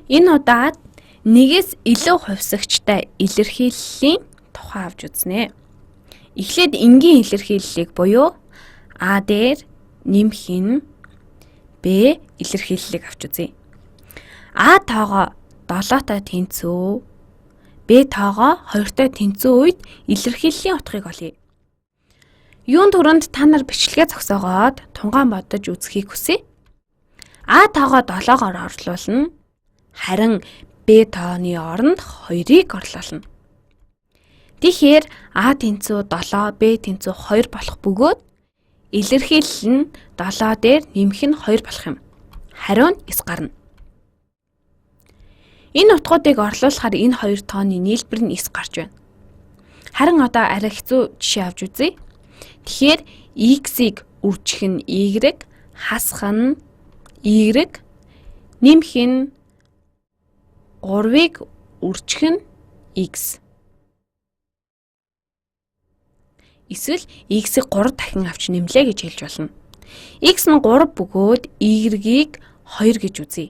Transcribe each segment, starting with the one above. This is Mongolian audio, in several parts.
Энэ удаад нэгээс илүү хувьсагчтай илэрхийллийн тухай авч үзнэ. Эхлээд энгийн илэрхийллийг буюу А дээр нэмэх нь Б илэрхийллийг авч үзье. А тоогоо 7-той тэнцүү, Б тоогоо 2-той тэнцүү үед илэрхийллийн утгыг олъё. Юунд түрүүнд та нар бичлэгээ зогсоогоод тунгаан бодож үзхийг хүсье. А тоогоо 7-оор орлуулна. Харин Б тооны оронд 2-ыг орлуулна. Тэгэхээр А тэнцүү 7, Б тэнцүү 2 болох бөгөөд илэрхийлэл нь 7 дээр нэмэх нь 2 болох юм. Хариу нь 9 гарна. Энэ утгуудыг орлуулахаар энэ хоёр тооны нийлбэр нь 9 гарч байна. Харин одоо арай хэцүү жишээ авч үзье. Тэгэхээр x-ийг үржих нь y, хасах нь y, нэмэх нь 3-ыг үржих нь x. Эсвэл x-ийг 3 дахин авч нэмлээ гэж хэлж болно. X нь 3 бөгөөд y-ийг 2 гэж үзье.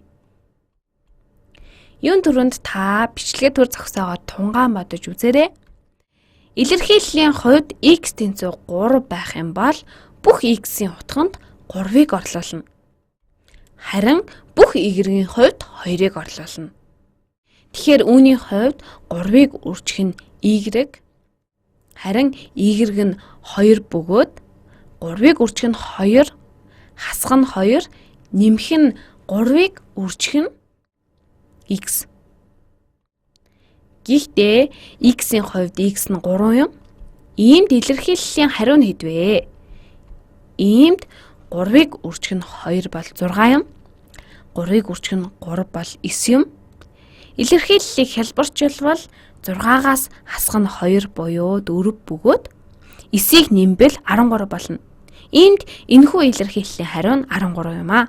Юун түрүүнд та бичлэгээ төр зогсоогоод тунгаан бодож үзээрэй. Илэрхийллийн хувьд x тэнцүү 3 байх юм бол бүх x-ийн утганд 3-ыг орлуулна. Харин бүх y-ийн хувьд 2-ыг орлуулна. Тэгэхээр үүний хувьд 3-ыг үржих нь y, харин y нь 2 бөгөөд 3-ыг үржих нь 2, хасах нь 2, нэмэх нь 3-ыг үржих нь x. Гэхдээ x-ийн хувьд x нь 3 юм. Иймд илэрхийллийн хариу нь хэд вэ? Иймд 3-ыг үржих нь 2 бол 6 юм. 3-ыг үржих нь 3 бол 9 юм. Илэрхийллийг хялбарчилбал 6-аас хасах нь 2 буюу 4 бөгөөд 9-ийг нэмбэл 13 болно. Иймд энэхүү илэрхийллийн хариу нь 13 юм а.